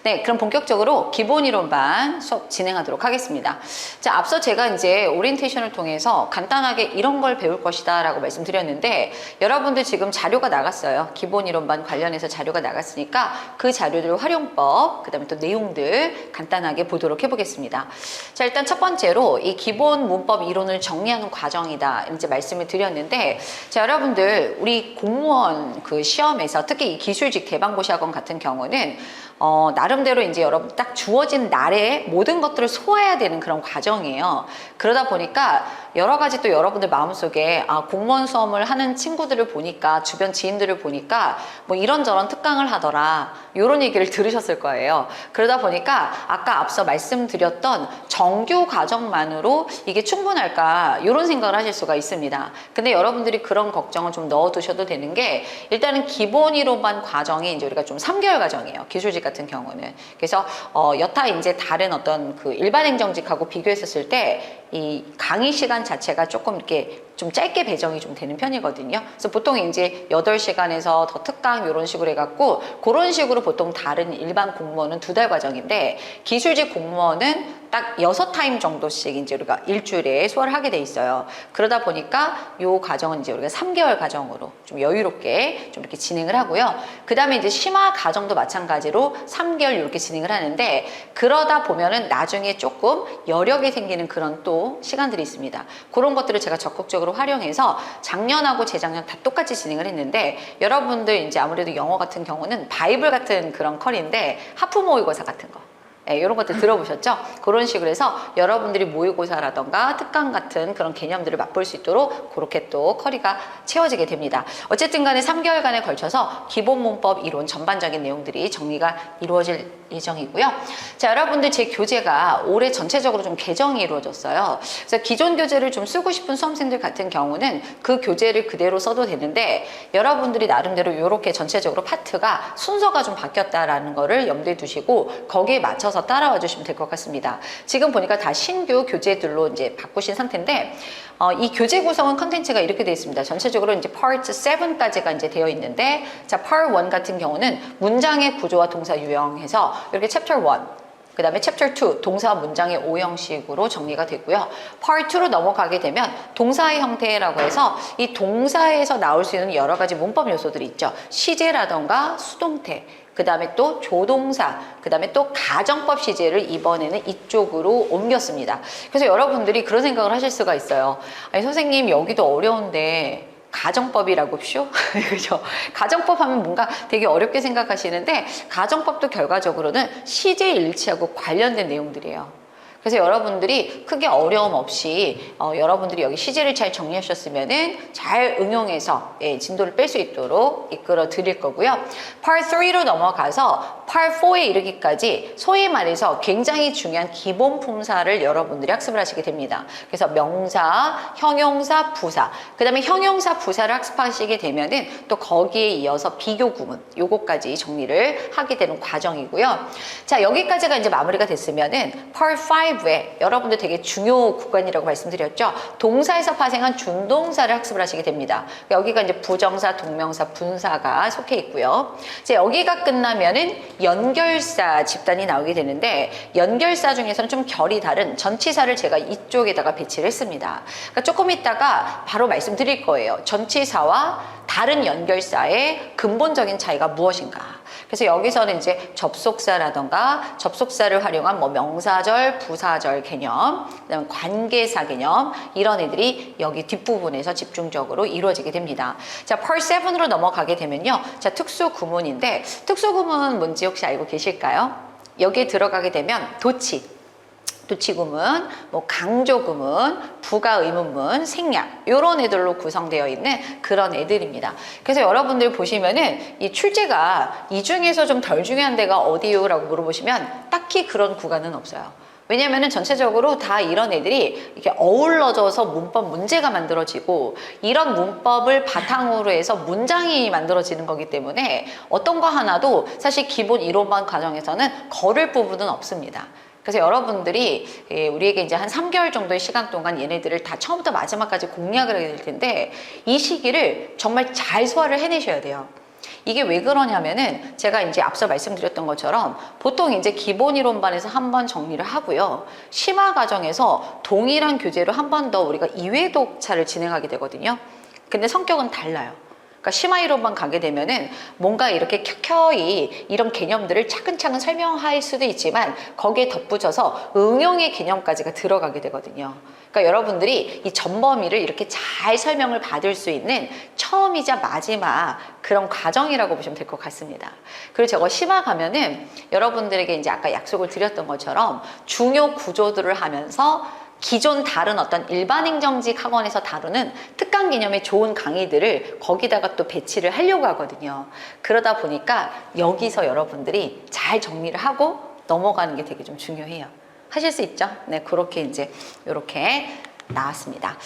네, 그럼 본격적으로 기본 이론반 수업 진행하도록 하겠습니다. 자, 앞서 제가 이제 오리엔테이션을 통해서 간단하게 이런 걸 배울 것이다 라고 말씀드렸는데, 여러분들 지금 자료가 나갔어요. 기본 이론반 관련해서 자료가 나갔으니까 그 자료들 활용법, 그 다음에 또 내용들 간단하게 보도록 해보겠습니다. 자, 일단 첫 번째로 이 기본 문법 이론을 정리하는 과정이다 이제 말씀을 드렸는데, 자, 여러분들 우리 공무원 그 시험에서 특히 이 기술직 대방고시학원 같은 경우는 나름대로 이제 여러분 딱 주어진 날에 모든 것들을 소화해야 되는 그런 과정이에요. 그러다 보니까 여러 가지 또 여러분들 마음속에 공무원 수험을 하는 친구들을 보니까, 주변 지인들을 보니까 뭐 이런저런 특강을 하더라, 이런 얘기를 들으셨을 거예요. 그러다 보니까 아까 앞서 말씀드렸던 정규 과정만으로 이게 충분할까 이런 생각을 하실 수가 있습니다. 근데 여러분들이 그런 걱정을 좀 넣어두셔도 되는 게, 일단은 기본 이론반 과정이 이제 우리가 좀 3개월 과정이에요. 기술직 같은 경우는. 그래서 여타 이제 다른 어떤 그 일반 행정직하고 비교했었을 때 이 강의 시간 자체가 조금 이렇게 좀 짧게 배정이 좀 되는 편이거든요. 그래서 보통 이제 8시간에서 더 특강 이런 식으로 해갖고, 그런 식으로 보통 다른 일반 공무원은 2달 과정인데, 기술직 공무원은 딱 6타임 정도씩 이제 우리가 일주일에 소화를 하게 돼 있어요. 그러다 보니까 요 과정은 이제 우리가 3개월 과정으로 좀 여유롭게 좀 이렇게 진행을 하고요. 그 다음에 이제 심화 과정도 마찬가지로 3개월 이렇게 진행을 하는데, 그러다 보면은 나중에 조금 여력이 생기는 그런 또 시간들이 있습니다. 그런 것들을 제가 적극적으로 활용해서 작년하고 재작년 다 똑같이 진행을 했는데, 여러분들 이제 아무래도 영어 같은 경우는 바이블 같은 그런 컬인데, 하프 모의고사 같은 거, 이런 것들 들어보셨죠? 그런 식으로 해서 여러분들이 모의고사라던가 특강 같은 그런 개념들을 맛볼 수 있도록 그렇게 또 커리가 채워지게 됩니다. 어쨌든 간에 3개월간에 걸쳐서 기본 문법 이론 전반적인 내용들이 정리가 이루어질 예정이고요. 자, 여러분들 제 교재가 올해 전체적으로 좀 개정이 이루어졌어요. 그래서 기존 교재를 좀 쓰고 싶은 수험생들 같은 경우는 그 교재를 그대로 써도 되는데, 여러분들이 나름대로 이렇게 전체적으로 파트가 순서가 좀 바뀌었다라는 거를 염두에 두시고 거기에 맞춰서 따라와 주시면 될 것 같습니다. 지금 보니까 다 신규 교재들로 이제 바꾸신 상태인데, 이 교재 구성은 컨텐츠가 이렇게 되어 있습니다. 전체적으로 이제 Part 7까지가 이제 되어 있는데, 자, Part 1 같은 경우는 문장의 구조와 동사 유형해서 이렇게 Chapter 1, 그 다음에 Chapter 2, 동사 문장의 오형식으로 정리가 됐고요. Part 2로 넘어가게 되면 동사의 형태라고 해서 이 동사에서 나올 수 있는 여러 가지 문법 요소들이 있죠. 시제라던가 수동태, 그 다음에 또 조동사, 그 다음에 또 가정법 시제를 이번에는 이쪽으로 옮겼습니다. 그래서 여러분들이 그런 생각을 하실 수가 있어요. 아니, 선생님 여기도 어려운데 가정법이라고 쇼? 그죠? 가정법 하면 뭔가 되게 어렵게 생각하시는데, 가정법도 결과적으로는 시제 일치하고 관련된 내용들이에요. 그래서 여러분들이 크게 어려움 없이 여러분들이 여기 시제를 잘 정리하셨으면은 잘 응용해서 진도를 뺄 수 있도록 이끌어 드릴 거고요. Part 3로 넘어가서 Part 4에 이르기까지 소위 말해서 굉장히 중요한 기본 품사를 여러분들이 학습을 하시게 됩니다. 그래서 명사, 형용사, 부사, 그 다음에 형용사, 부사를 학습하시게 되면은 또 거기에 이어서 비교 구문, 요거까지 정리를 하게 되는 과정이고요. 자, 여기까지가 이제 마무리가 됐으면은 Part 5에 여러분들 되게 중요 구간이라고 말씀드렸죠. 동사에서 파생한 준동사를 학습을 하시게 됩니다. 여기가 이제 부정사, 동명사, 분사가 속해 있고요. 이제 여기가 끝나면은 연결사 집단이 나오게 되는데, 연결사 중에서는 좀 결이 다른 전치사를 제가 이쪽에다가 배치를 했습니다. 그러니까 조금 있다가 바로 말씀드릴 거예요. 전치사와 다른 연결사의 근본적인 차이가 무엇인가. 그래서 여기서는 이제 접속사라던가 접속사를 활용한 뭐 명사절, 부사절 개념, 그다음에 관계사 개념, 이런 애들이 여기 뒷부분에서 집중적으로 이루어지게 됩니다. 자, Part 7으로 넘어가게 되면요. 자, 특수구문인데, 특수구문 뭔지 혹시 알고 계실까요? 여기에 들어가게 되면 도치구문, 뭐 강조구문, 부가 의문문, 생략, 이런 애들로 구성되어 있는 그런 애들입니다. 그래서 여러분들 보시면은 이 출제가 이 중에서 좀 덜 중요한 데가 어디요? 라고 물어보시면 딱히 그런 구간은 없어요. 왜냐면은 전체적으로 다 이런 애들이 이렇게 어우러져서 문법 문제가 만들어지고, 이런 문법을 바탕으로 해서 문장이 만들어지는 거기 때문에 어떤 거 하나도 사실 기본 이론반 과정에서는 거를 부분은 없습니다. 그래서 여러분들이 우리에게 이제 한 3개월 정도의 시간 동안 얘네들을 다 처음부터 마지막까지 공략을 하게 될 텐데, 이 시기를 정말 잘 소화를 해내셔야 돼요. 이게 왜 그러냐면은 제가 이제 앞서 말씀드렸던 것처럼 보통 이제 기본 이론반에서 한 번 정리를 하고요. 심화 과정에서 동일한 교재로 한 번 더 우리가 2회 독차를 진행하게 되거든요. 근데 성격은 달라요. 그러니까 심화 이론만 가게 되면은 뭔가 이렇게 켜켜이 이런 개념들을 차근차근 설명할 수도 있지만 거기에 덧붙여서 응용의 개념까지가 들어가게 되거든요. 그러니까 여러분들이 이 전범위를 이렇게 잘 설명을 받을 수 있는 처음이자 마지막 그런 과정이라고 보시면 될 것 같습니다. 그리고 저거 심화 가면은 여러분들에게 이제 아까 약속을 드렸던 것처럼 중요 구조들을 하면서 기존 다른 어떤 일반 행정직 학원에서 다루는 특강 개념의 좋은 강의들을 거기다가 또 배치를 하려고 하거든요. 그러다 보니까 여기서 여러분들이 잘 정리를 하고 넘어가는 게 되게 좀 중요해요. 하실 수 있죠? 네, 그렇게 이제 이렇게 나왔습니다.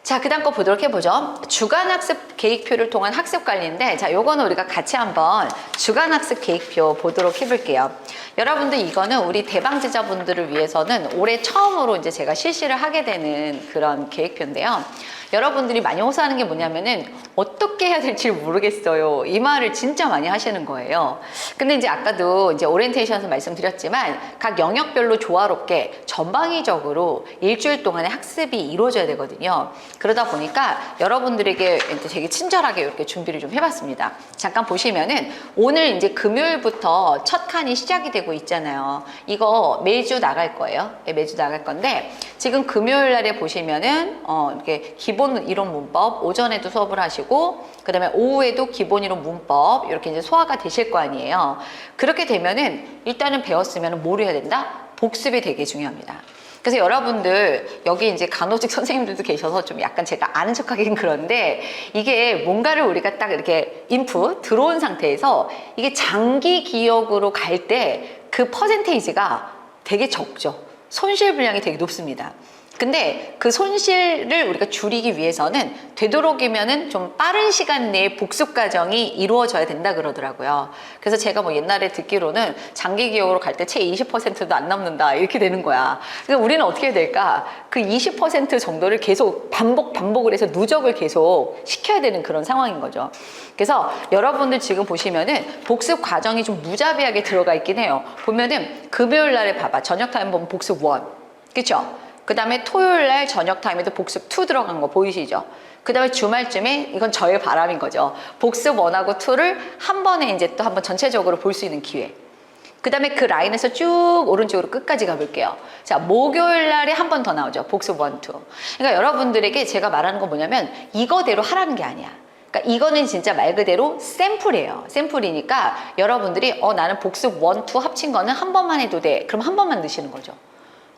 자, 그 다음 거 보도록 해보죠. 주간학습 계획표를 통한 학습관리인데, 자, 요거는 우리가 같이 한번 주간학습 계획표 보도록 해볼게요. 여러분들 이거는 우리 대방제자분들을 위해서는 올해 처음으로 이제 제가 실시를 하게 되는 그런 계획표인데요. 여러분들이 많이 호소하는 게 뭐냐면은 어떻게 해야 될지 모르겠어요. 이 말을 진짜 많이 하시는 거예요. 근데 이제 아까도 이제 오리엔테이션에서 말씀드렸지만 각 영역별로 조화롭게 전방위적으로 일주일 동안의 학습이 이루어져야 되거든요. 그러다 보니까 여러분들에게 되게 친절하게 이렇게 준비를 좀 해봤습니다. 잠깐 보시면은 오늘 이제 금요일부터 첫 칸이 시작이 되고 있잖아요. 이거 매주 나갈 거예요. 매주 나갈 건데 지금 금요일 날에 보시면은 이렇게 기본 이론 문법 오전에도 수업을 하시고 그 다음에 오후에도 기본 이론 문법 이렇게 이제 소화가 되실 거 아니에요. 그렇게 되면은 일단은 배웠으면 뭘 해야 된다? 복습이 되게 중요합니다. 그래서 여러분들 여기 이제 간호직 선생님들도 계셔서 좀 약간 제가 아는 척하긴 그런데 이게 뭔가를 우리가 딱 이렇게 인풋 들어온 상태에서 이게 장기 기억으로 갈 때 그 퍼센테이지가 되게 적죠. 손실 분량이 되게 높습니다. 근데 그 손실을 우리가 줄이기 위해서는 되도록이면은 좀 빠른 시간 내에 복습 과정이 이루어져야 된다 그러더라고요. 그래서 제가 뭐 옛날에 듣기로는 장기 기억으로 갈 때 채 20%도 안 남는다 이렇게 되는 거야. 그래서 우리는 어떻게 해야 될까? 그 20% 정도를 계속 반복을 해서 누적을 계속 시켜야 되는 그런 상황인 거죠. 그래서 여러분들 지금 보시면은 복습 과정이 좀 무자비하게 들어가 있긴 해요. 보면은 금요일 날에 봐봐. 저녁 타임 보면 복습 1. 그쵸? 그 다음에 토요일 날 저녁 타임에도 복습 2 들어간 거 보이시죠? 그 다음에 주말쯤에 이건 저의 바람인 거죠. 복습 1하고 2를 한 번에 이제 또 한번 전체적으로 볼 수 있는 기회. 그 다음에 그 라인에서 쭉 오른쪽으로 끝까지 가볼게요. 자, 목요일 날에 한 번 더 나오죠. 복습 1, 2. 그러니까 여러분들에게 제가 말하는 건 뭐냐면 이거대로 하라는 게 아니야. 그러니까 이거는 진짜 말 그대로 샘플이에요. 샘플이니까 여러분들이 나는 복습 1, 2 합친 거는 한 번만 해도 돼. 그럼 한 번만 넣으시는 거죠.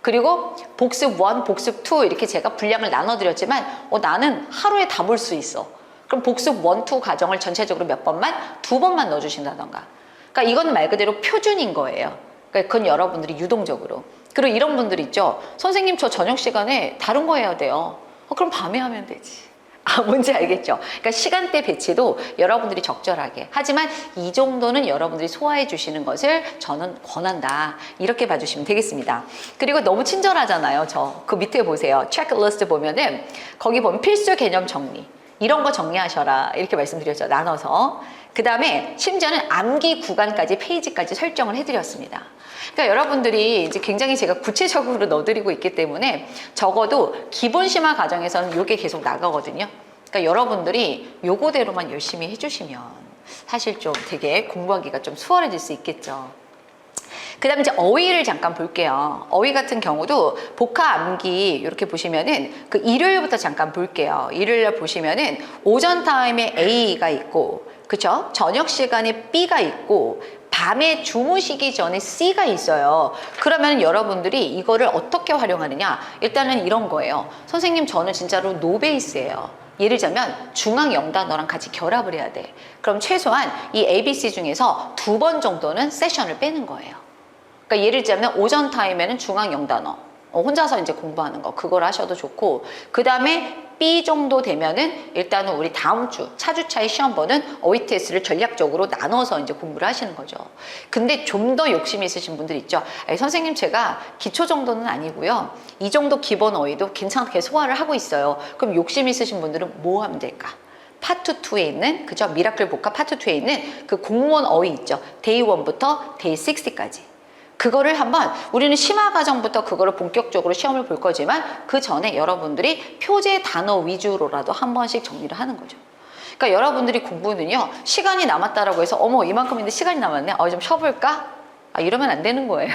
그리고 복습 1, 복습 2 이렇게 제가 분량을 나눠드렸지만 나는 하루에 다 볼 수 있어. 그럼 복습 1, 2 과정을 전체적으로 몇 번만? 2번만 넣어주신다던가. 그러니까 이건 말 그대로 표준인 거예요. 그러니까 그건 여러분들이 유동적으로. 그리고 이런 분들 있죠. 선생님 저 저녁 시간에 다른 거 해야 돼요. 그럼 밤에 하면 되지. 뭔지 알겠죠? 그러니까 시간대 배치도 여러분들이 적절하게. 하지만 이 정도는 여러분들이 소화해 주시는 것을 저는 권한다. 이렇게 봐주시면 되겠습니다. 그리고 너무 친절하잖아요. 그 밑에 보세요. 체크리스트 보면은 거기 보면 필수 개념 정리. 이런 거 정리하셔라. 이렇게 말씀드렸죠. 나눠서. 그 다음에 심지어는 암기 구간까지 페이지까지 설정을 해드렸습니다. 그러니까 여러분들이 이제 굉장히 제가 구체적으로 넣어드리고 있기 때문에 적어도 기본 심화 과정에서는 이게 계속 나가거든요. 그러니까 여러분들이 요거대로만 열심히 해주시면 사실 좀 되게 공부하기가 좀 수월해질 수 있겠죠. 그 다음에 이제 어휘를 잠깐 볼게요. 어휘 같은 경우도 복화 암기 이렇게 보시면은 그 일요일부터 잠깐 볼게요. 일요일날 보시면은 오전 타임에 A가 있고, 그쵸? 저녁 시간에 B가 있고, 밤에 주무시기 전에 C가 있어요. 그러면 여러분들이 이거를 어떻게 활용하느냐? 일단은 이런 거예요. 선생님 저는 진짜로 노베이스예요. 예를 들자면 중앙 영단어랑 같이 결합을 해야 돼. 그럼 최소한 이 ABC 중에서 2번 정도는 세션을 빼는 거예요. 그러니까 예를 들자면 오전 타임에는 중앙 영단어 혼자서 이제 공부하는 거 그걸 하셔도 좋고, 그 다음에 B 정도 되면은 일단은 우리 다음 주 차주차의 시험 보는 OETS를 전략적으로 나눠서 이제 공부를 하시는 거죠. 근데 좀 더 욕심이 있으신 분들 있죠. 선생님 제가 기초 정도는 아니고요. 이 정도 기본 어휘도 괜찮게 소화를 하고 있어요. 그럼 욕심 있으신 분들은 뭐 하면 될까? 파트 2에 있는, 그죠? 미라클 복합 파트 2에 있는 그 공무원 어휘 있죠. 데이 1부터 데이 60까지. 그거를 한번 우리는 심화 과정부터 그거를 본격적으로 시험을 볼 거지만 그 전에 여러분들이 표제 단어 위주로라도 한 번씩 정리를 하는 거죠. 그러니까 여러분들이 공부는요, 시간이 남았다라고 해서 어머 이만큼인데 시간이 남았네, 좀 쉬어볼까? 이러면 안 되는 거예요.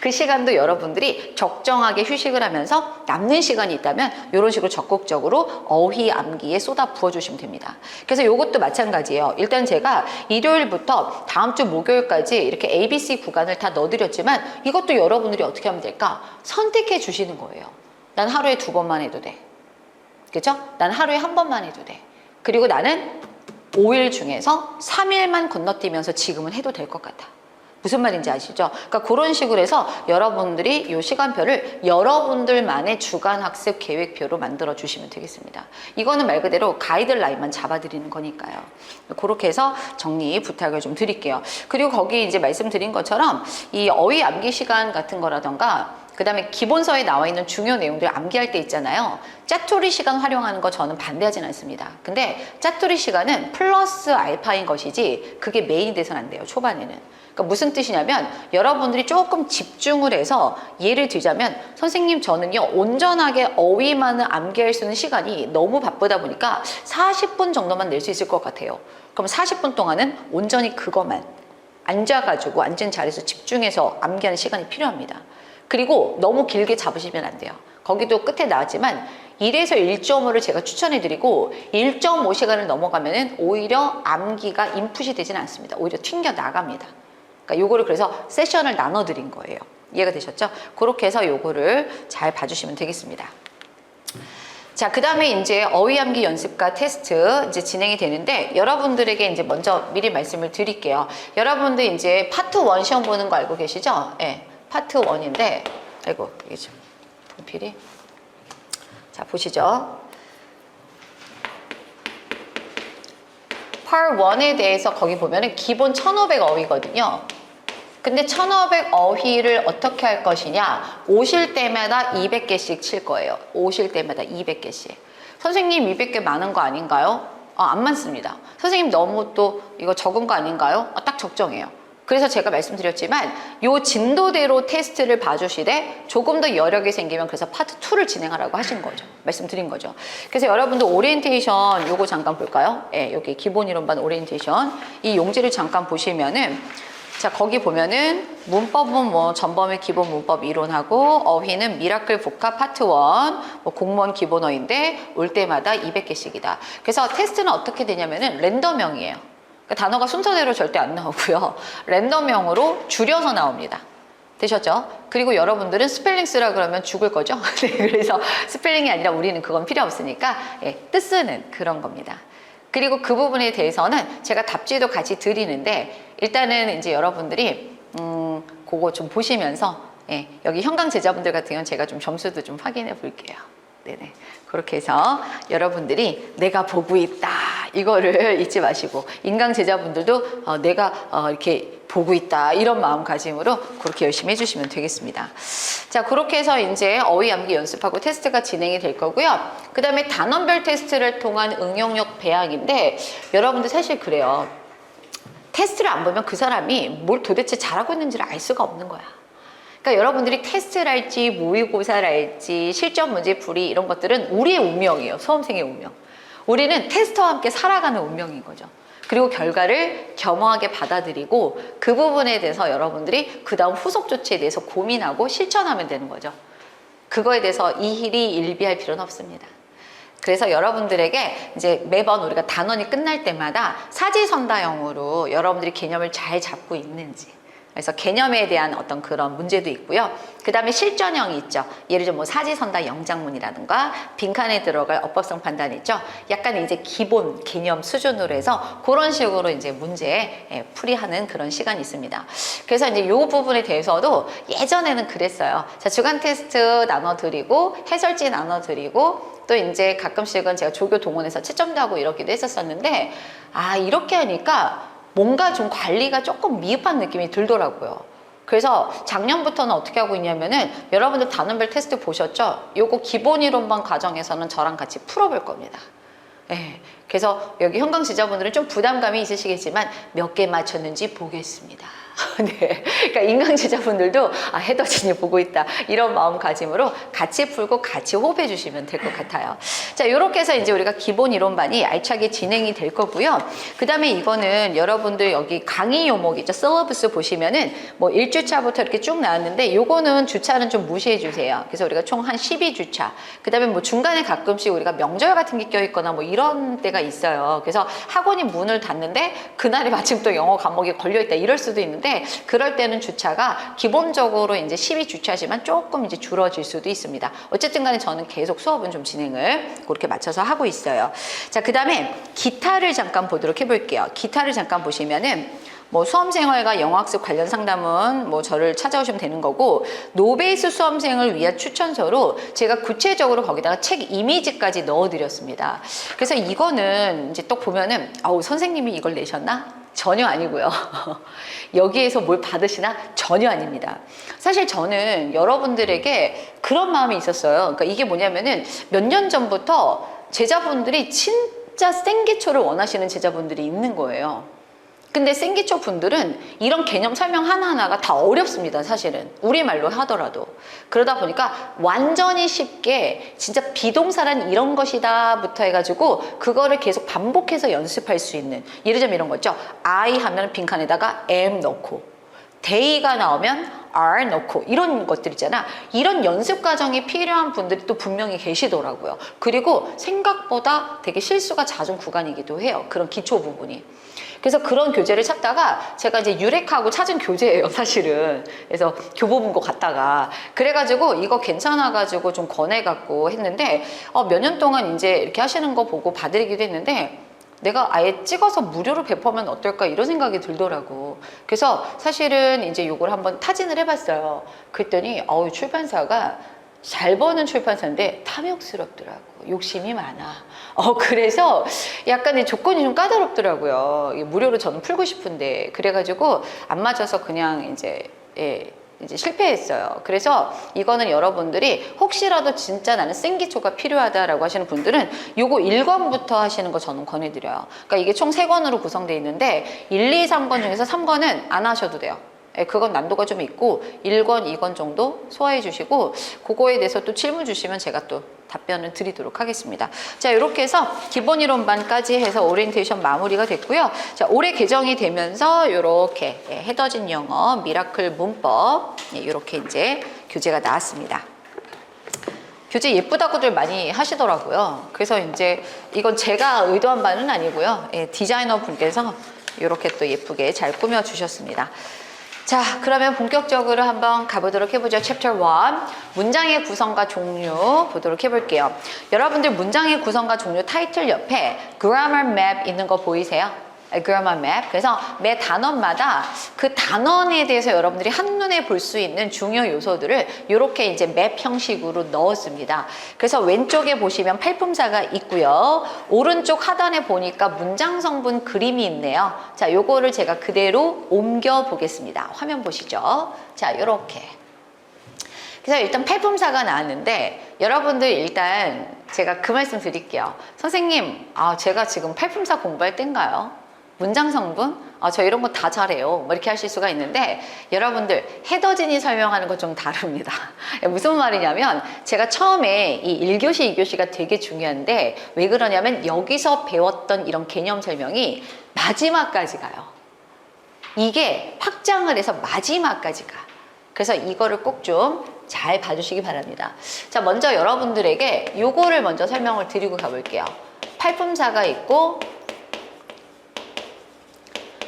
그 시간도 여러분들이 적정하게 휴식을 하면서 남는 시간이 있다면 이런 식으로 적극적으로 어휘 암기에 쏟아 부어주시면 됩니다. 그래서 이것도 마찬가지예요. 일단 제가 일요일부터 다음 주 목요일까지 이렇게 ABC 구간을 다 넣어드렸지만 이것도 여러분들이 어떻게 하면 될까? 선택해 주시는 거예요. 난 하루에 2번만 해도 돼. 그죠? 난 하루에 1번만 해도 돼. 그리고 나는 5일 중에서 3일만 건너뛰면서 지금은 해도 될 것 같아. 무슨 말인지 아시죠? 그러니까 그런 식으로 해서 여러분들이 이 시간표를 여러분들만의 주간 학습 계획표로 만들어 주시면 되겠습니다. 이거는 말 그대로 가이드라인만 잡아드리는 거니까요. 그렇게 해서 정리 부탁을 좀 드릴게요. 그리고 거기 이제 말씀드린 것처럼 이 어휘 암기 시간 같은 거라던가 그 다음에 기본서에 나와 있는 중요 내용들 암기할 때 있잖아요. 짜투리 시간 활용하는 거 저는 반대하진 않습니다. 근데 짜투리 시간은 플러스 알파인 것이지 그게 메인이 돼서는 안 돼요. 초반에는. 그러니까 무슨 뜻이냐면 여러분들이 조금 집중을 해서 예를 들자면 선생님 저는요 온전하게 어휘만을 암기할 수 있는 시간이 너무 바쁘다 보니까 40분 정도만 낼 수 있을 것 같아요. 그럼 40분 동안은 온전히 그것만 앉아가지고 앉은 자리에서 집중해서 암기하는 시간이 필요합니다. 그리고 너무 길게 잡으시면 안 돼요. 거기도 끝에 나왔지만 1에서 1.5를 제가 추천해드리고 1.5시간을 넘어가면 오히려 암기가 인풋이 되지는 않습니다. 오히려 튕겨 나갑니다. 그러니까 요거를 그래서 세션을 나눠드린 거예요. 이해가 되셨죠? 그렇게 해서 요거를 잘 봐주시면 되겠습니다. 자, 그 다음에 이제 어휘 암기 연습과 테스트 이제 진행이 되는데 여러분들에게 이제 먼저 미리 말씀을 드릴게요. 여러분들 이제 파트 1 시험 보는 거 알고 계시죠? 예. 파트 1인데, 아이고, 이게 좀, 분필이. 자, 보시죠. Part 1에 대해서 거기 보면은 기본 1500 어휘거든요. 근데 1500 어휘를 어떻게 할 것이냐? 오실 때마다 200개씩 칠 거예요. 오실 때마다 200개씩. 선생님 200개 많은 거 아닌가요? 안 많습니다. 선생님 너무 또 이거 적은 거 아닌가요? 딱 적정해요. 그래서 제가 말씀드렸지만 요 진도대로 테스트를 봐주시되 조금 더 여력이 생기면 그래서 파트 2를 진행하라고 하신 거죠. 말씀드린 거죠. 그래서 여러분들 오리엔테이션 요거 잠깐 볼까요? 예, 여기 기본 이론반 오리엔테이션 이 용지를 잠깐 보시면은 자 거기 보면은 문법은 뭐 전범의 기본 문법 이론하고 어휘는 미라클 복합 파트 1 뭐 공무원 기본어인데 올 때마다 200개씩이다. 그래서 테스트는 어떻게 되냐면은 랜덤형이에요. 단어가 순서대로 절대 안 나오고요. 랜덤형으로 줄여서 나옵니다. 되셨죠? 그리고 여러분들은 스펠링 쓰라 그러면 죽을 거죠? 네, 그래서 스펠링이 아니라 우리는 그건 필요 없으니까 예, 뜻 쓰는 그런 겁니다. 그리고 그 부분에 대해서는 제가 답지도 같이 드리는데 일단은 이제 여러분들이 그거 좀 보시면서 예, 여기 현강 제자분들 같은 경우는 제가 좀 점수도 좀 확인해 볼게요. 네네. 그렇게 해서 여러분들이 내가 보고 있다 이거를 잊지 마시고 인강 제자분들도 내가 이렇게 보고 있다 이런 마음가짐으로 그렇게 열심히 해주시면 되겠습니다. 자 그렇게 해서 이제 어휘 암기 연습하고 테스트가 진행이 될 거고요. 그 다음에 단원별 테스트를 통한 응용력 배양인데 여러분들 사실 그래요. 테스트를 안 보면 그 사람이 뭘 도대체 잘하고 있는지를 알 수가 없는 거야. 그러니까 여러분들이 테스트를 할지 모의고사를 할지 실전 문제 풀이 이런 것들은 우리의 운명이에요. 수험생의 운명. 우리는 테스트와 함께 살아가는 운명인 거죠. 그리고 결과를 겸허하게 받아들이고 그 부분에 대해서 여러분들이 그 다음 후속 조치에 대해서 고민하고 실천하면 되는 거죠. 그거에 대해서 이힐이 일비할 필요는 없습니다. 그래서 여러분들에게 이제 매번 우리가 단원이 끝날 때마다 사지선다형으로 여러분들이 개념을 잘 잡고 있는지 그래서 개념에 대한 어떤 그런 문제도 있고요. 그 다음에 실전형이 있죠. 예를 들어 뭐 사지선다 영장문이라든가 빈칸에 들어갈 어법성 판단이 있죠. 약간 이제 기본 개념 수준으로 해서 그런 식으로 이제 문제 풀이하는 그런 시간이 있습니다. 그래서 이제 이 부분에 대해서도 예전에는 그랬어요. 자, 주간 테스트 나눠드리고 해설지 나눠드리고 또 이제 가끔씩은 제가 조교 동원해서 채점도 하고 이러기도 했었었는데 이렇게 하니까 뭔가 좀 관리가 조금 미흡한 느낌이 들더라고요. 그래서 작년부터는 어떻게 하고 있냐면은 여러분들 단원별 테스트 보셨죠? 요거 기본 이론반 과정에서는 저랑 같이 풀어볼 겁니다. 예. 그래서 여기 현강 지자분들은 좀 부담감이 있으시겠지만 몇 개 맞췄는지 보겠습니다. 네. 그러니까 인강 지자분들도 헤더진이 보고 있다. 이런 마음가짐으로 같이 풀고 같이 호흡해 주시면 될 것 같아요. 자, 이렇게 해서 이제 우리가 기본 이론반이 알차게 진행이 될 거고요. 그 다음에 이거는 여러분들 여기 강의 요목이죠. 셀러브스 보시면은 뭐 1주차부터 이렇게 쭉 나왔는데 요거는 주차는 좀 무시해 주세요. 그래서 우리가 총 한 12주차. 그 다음에 뭐 중간에 가끔씩 우리가 명절 같은 게 껴있거나 뭐 이런 때가 있어요. 그래서 학원이 문을 닫는데 그날에 마침 또 영어 과목이 걸려있다 이럴 수도 있는데 그럴 때는 주차가 기본적으로 이제 12주차지만 조금 이제 줄어질 수도 있습니다. 어쨌든 간에 저는 계속 수업은 좀 진행을 그렇게 맞춰서 하고 있어요. 자, 그 다음에 기타를 잠깐 보도록 해볼게요. 기타를 잠깐 보시면은 뭐 수험생활과 영어학습 관련 상담은 뭐 저를 찾아오시면 되는 거고, 노베이스 수험생을 위한 추천서로 제가 구체적으로 거기다가 책 이미지까지 넣어드렸습니다. 그래서 이거는 이제 또 보면은 아우 선생님이 이걸 내셨나? 전혀 아니고요. 여기에서 뭘 받으시나? 전혀 아닙니다. 사실 저는 여러분들에게 그런 마음이 있었어요. 그러니까 이게 뭐냐면은 몇 년 전부터 제자분들이 진짜 생기초를 원하시는 제자분들이 있는 거예요. 근데 생기초 분들은 이런 개념 설명 하나하나가 다 어렵습니다, 사실은. 우리말로 하더라도. 그러다 보니까 완전히 쉽게 진짜 비동사란 이런 것이다 부터 해가지고 그거를 계속 반복해서 연습할 수 있는, 예를 들면 이런 거 있죠. I 하면 빈칸에다가 am 넣고, they가 나오면 are 넣고, 이런 것들 있잖아. 이런 연습 과정이 필요한 분들이 또 분명히 계시더라고요. 그리고 생각보다 되게 실수가 잦은 구간이기도 해요. 그런 기초 부분이. 그래서 그런 교재를 찾다가 제가 이제 유레카하고 찾은 교재예요, 사실은. 그래서 교보문고 갔다가 그래가지고 이거 괜찮아가지고 좀 권해갖고 했는데 몇 년 동안 이제 이렇게 하시는 거 보고 봐드리기도 했는데 내가 아예 찍어서 무료로 배포하면 어떨까 이런 생각이 들더라고. 그래서 사실은 이제 요걸 한번 타진을 해봤어요. 그랬더니 출판사가 잘 버는 출판사인데 탐욕스럽더라고. 욕심이 많아. 그래서 약간의 조건이 좀 까다롭더라고요. 무료로 저는 풀고 싶은데. 그래가지고 안 맞아서 그냥 이제 실패했어요. 그래서 이거는 여러분들이 혹시라도 진짜 나는 생기초가 필요하다라고 하시는 분들은 요거 1권부터 하시는 거 저는 권해드려요. 그러니까 이게 총 3권으로 구성되어 있는데 1, 2, 3권 중에서 3권은 안 하셔도 돼요. 그건 난도가 좀 있고 1권, 2권 정도 소화해 주시고 그거에 대해서 또 질문 주시면 제가 또 답변을 드리도록 하겠습니다. 자, 이렇게 해서 기본 이론반까지 해서 오리엔테이션 마무리가 됐고요. 자, 올해 개정이 되면서 이렇게 헤더진 영어, 미라클 문법 이렇게 이제 교재가 나왔습니다. 교재 예쁘다고들 많이 하시더라고요. 그래서 이제 이건 제가 의도한 바는 아니고요. 디자이너 분께서 이렇게 또 예쁘게 잘 꾸며 주셨습니다. 자, 그러면 본격적으로 한번 가보도록 해보죠. 챕터 1, 문장의 구성과 종류 보도록 해볼게요. 여러분들 문장의 구성과 종류 타이틀 옆에 grammar map 있는 거 보이세요? grammar map. 그래서 매 단원마다 그 단원에 대해서 여러분들이 한눈에 볼 수 있는 중요 요소들을 이렇게 이제 맵 형식으로 넣었습니다. 그래서 왼쪽에 보시면 팔품사가 있고요. 오른쪽 하단에 보니까 문장 성분 그림이 있네요. 자, 요거를 제가 그대로 옮겨 보겠습니다. 화면 보시죠. 자, 요렇게. 그래서 일단 팔품사가 나왔는데 여러분들 일단 제가 그 말씀 드릴게요. 선생님, 제가 지금 팔품사 공부할 때인가요? 문장 성분? 저 이런 거 다 잘해요. 뭐 이렇게 하실 수가 있는데 여러분들 헤더진이 설명하는 건 좀 다릅니다. 무슨 말이냐면 제가 처음에 이 1교시, 2교시가 되게 중요한데 왜 그러냐면 여기서 배웠던 이런 개념 설명이 마지막까지 가요. 이게 확장을 해서 마지막까지 가. 그래서 이거를 꼭 좀 잘 봐주시기 바랍니다. 자, 먼저 여러분들에게 요거를 먼저 설명을 드리고 가볼게요. 팔품사가 있고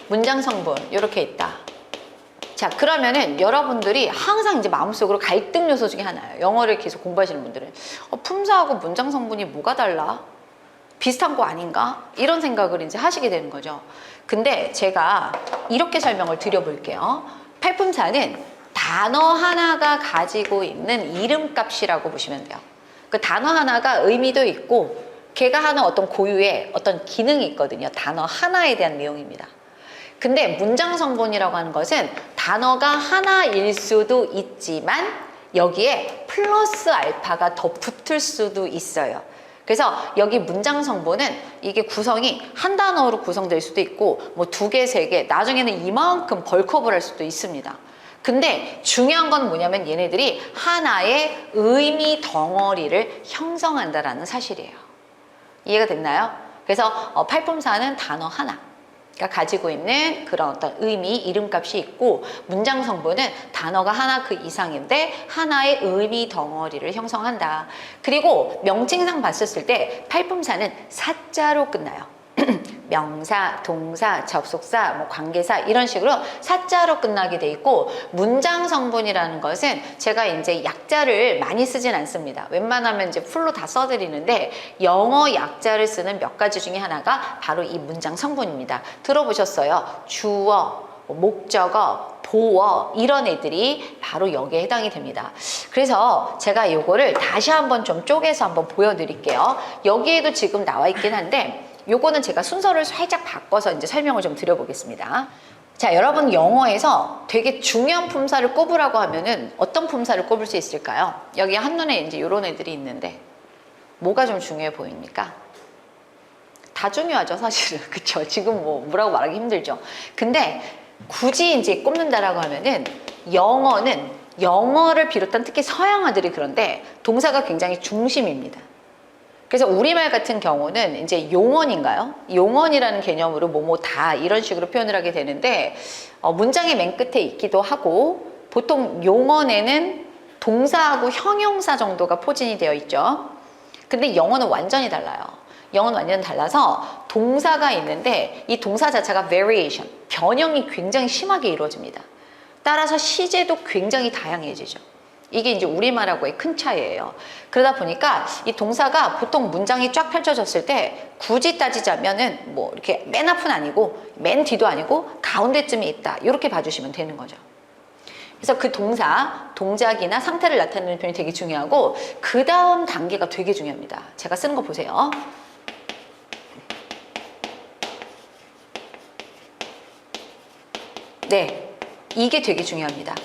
문장 성분 이렇게 있다. 자, 그러면은 여러분들이 항상 이제 마음속으로 갈등 요소 중에 하나예요. 영어를 계속 공부하시는 분들은 품사하고 문장 성분이 뭐가 달라? 비슷한 거 아닌가? 이런 생각을 이제 하시게 되는 거죠. 근데 제가 이렇게 설명을 드려볼게요. 팔품사는 단어 하나가 가지고 있는 이름값이라고 보시면 돼요. 그 단어 하나가 의미도 있고 걔가 하는 어떤 고유의 어떤 기능이 있거든요. 단어 하나에 대한 내용입니다. 근데 문장 성분이라고 하는 것은 단어가 하나일 수도 있지만 여기에 플러스 알파가 더 붙을 수도 있어요. 그래서 여기 문장 성분은 이게 구성이 한 단어로 구성될 수도 있고 뭐 2개, 3개, 나중에는 이만큼 벌크업을 할 수도 있습니다. 근데 중요한 건 뭐냐면 얘네들이 하나의 의미 덩어리를 형성한다라는 사실이에요. 이해가 됐나요? 그래서 팔품사는 단어 하나 가 가지고 있는 그런 어떤 의미, 이름값이 있고 문장 성분은 단어가 하나 그 이상인데 하나의 의미 덩어리를 형성한다. 그리고 명칭상 봤었을 때 팔품사는 사자로 끝나요. 명사, 동사, 접속사, 뭐 관계사 이런 식으로 사자로 끝나게 돼 있고 문장 성분이라는 것은 제가 이제 약자를 많이 쓰진 않습니다. 웬만하면 이제 풀로 다 써드리는데 영어 약자를 쓰는 몇 가지 중에 하나가 바로 이 문장 성분입니다. 들어보셨어요? 주어, 목적어, 보어 이런 애들이 바로 여기에 해당이 됩니다. 그래서 제가 이거를 다시 한번 좀 쪼개서 한번 보여드릴게요. 여기에도 지금 나와 있긴 한데 요거는 제가 순서를 살짝 바꿔서 이제 설명을 좀 드려보겠습니다. 자, 여러분 영어에서 되게 중요한 품사를 꼽으라고 하면은 어떤 품사를 꼽을 수 있을까요? 여기 한눈에 이제 요런 애들이 있는데 뭐가 좀 중요해 보입니까? 다 중요하죠, 사실은. 그쵸? 지금 뭐라고 말하기 힘들죠. 근데 굳이 이제 꼽는다라고 하면은 영어를 비롯한 특히 서양어들이 그런데 동사가 굉장히 중심입니다. 그래서 우리말 같은 경우는 이제 용언인가요? 용언이라는 개념으로 뭐뭐 다 이런 식으로 표현을 하게 되는데 문장의 맨 끝에 있기도 하고 보통 용언에는 동사하고 형용사 정도가 포진이 되어 있죠. 근데 영어는 완전히 달라요. 영어는 완전히 달라서 동사가 있는데 이 동사 자체가 variation, 변형이 굉장히 심하게 이루어집니다. 따라서 시제도 굉장히 다양해지죠. 이게 이제 우리말하고의 큰 차이예요. 그러다 보니까 이 동사가 보통 문장이 쫙 펼쳐졌을 때 굳이 따지자면은 뭐 이렇게 맨 앞은 아니고 맨 뒤도 아니고 가운데쯤에 있다. 이렇게 봐주시면 되는 거죠. 그래서 그 동사, 동작이나 상태를 나타내는 표현이 되게 중요하고 그 다음 단계가 되게 중요합니다. 제가 쓰는 거 보세요. 네, 이게 되게 중요합니다.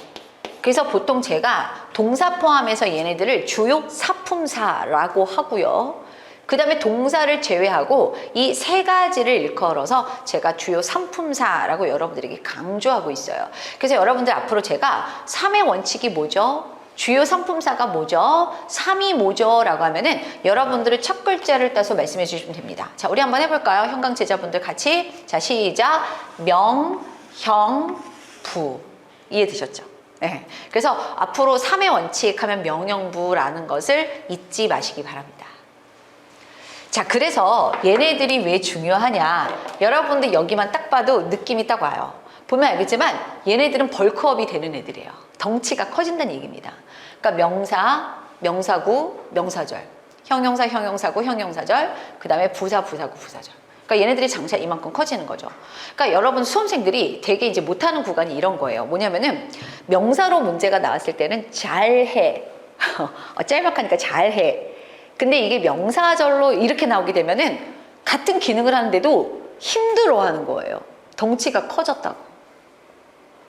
그래서 보통 제가 동사 포함해서 얘네들을 주요 사품사라고 하고요. 그 다음에 동사를 제외하고 이 세 가지를 일컬어서 제가 주요 상품사라고 여러분들에게 강조하고 있어요. 그래서 여러분들 앞으로 제가 3의 원칙이 뭐죠? 주요 상품사가 뭐죠? 3이 뭐죠? 라고 하면은 여러분들의 첫 글자를 따서 말씀해 주시면 됩니다. 자, 우리 한번 해볼까요? 현강 제자분들 같이. 자, 시작. 명, 형, 부. 이해되셨죠? 네. 그래서 앞으로 3의 원칙 하면 명령부라는 것을 잊지 마시기 바랍니다. 자, 그래서 얘네들이 왜 중요하냐? 여러분들 여기만 딱 봐도 느낌이 딱 와요. 보면 알겠지만 얘네들은 벌크업이 되는 애들이에요. 덩치가 커진다는 얘기입니다. 그러니까 명사, 명사구, 명사절, 형용사, 형용사구, 형용사절, 그 다음에 부사, 부사구, 부사절. 그러니까 얘네들이 장차 이만큼 커지는 거죠. 그러니까 여러분 수험생들이 되게 이제 못하는 구간이 이런 거예요. 뭐냐면은 명사로 문제가 나왔을 때는 잘해. 짤막하니까 잘해. 근데 이게 명사절로 이렇게 나오게 되면은 같은 기능을 하는데도 힘들어하는 거예요. 덩치가 커졌다고.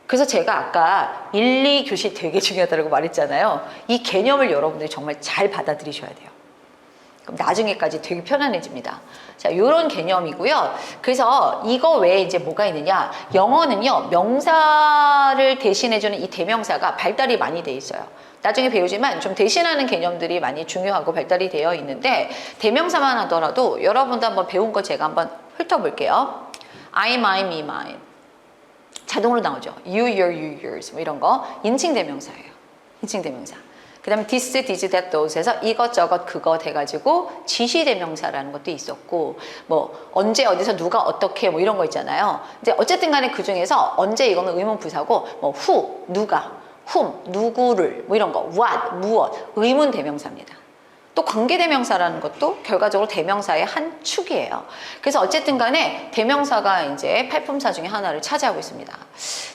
그래서 제가 아까 1, 2교시 되게 중요하다고 말했잖아요. 이 개념을 여러분들이 정말 잘 받아들이셔야 돼요. 그럼 나중에까지 되게 편안해집니다. 자, 요런 개념이고요. 그래서 이거 외에 이제 뭐가 있느냐. 영어는요, 명사를 대신해주는 이 대명사가 발달이 많이 돼 있어요. 나중에 배우지만 좀 대신하는 개념들이 많이 중요하고 발달이 되어 있는데 대명사만 하더라도 여러분도 한번 배운 거 제가 한번 훑어볼게요. I, mine, me, mine. 자동으로 나오죠. You, your, you, yours 뭐 이런 거 인칭 대명사예요. 인칭 대명사. 그 다음에 this, this, that, those 해서 이것저것 그거 돼가지고 지시 대명사라는 것도 있었고 뭐 언제 어디서 누가 어떻게 뭐 이런 거 있잖아요. 이제 어쨌든 간에 그 중에서 언제 이거는 의문 부사고 뭐 who, 누가, whom, 누구를 뭐 이런 거 what, 무엇, 의문 대명사입니다. 또 관계대명사라는 것도 결과적으로 대명사의 한 축이에요. 그래서 어쨌든 간에 대명사가 이제 팔품사 중에 하나를 차지하고 있습니다.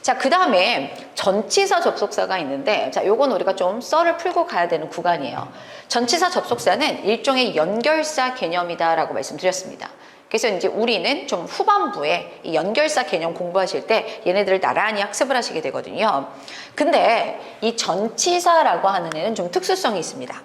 자, 그 다음에 전치사 접속사가 있는데, 자, 요건 우리가 좀 썰을 풀고 가야 되는 구간이에요. 전치사 접속사는 일종의 연결사 개념이다라고 말씀드렸습니다. 그래서 이제 우리는 좀 후반부에 이 연결사 개념 공부하실 때 얘네들을 나란히 학습을 하시게 되거든요. 근데 이 전치사라고 하는 애는 좀 특수성이 있습니다.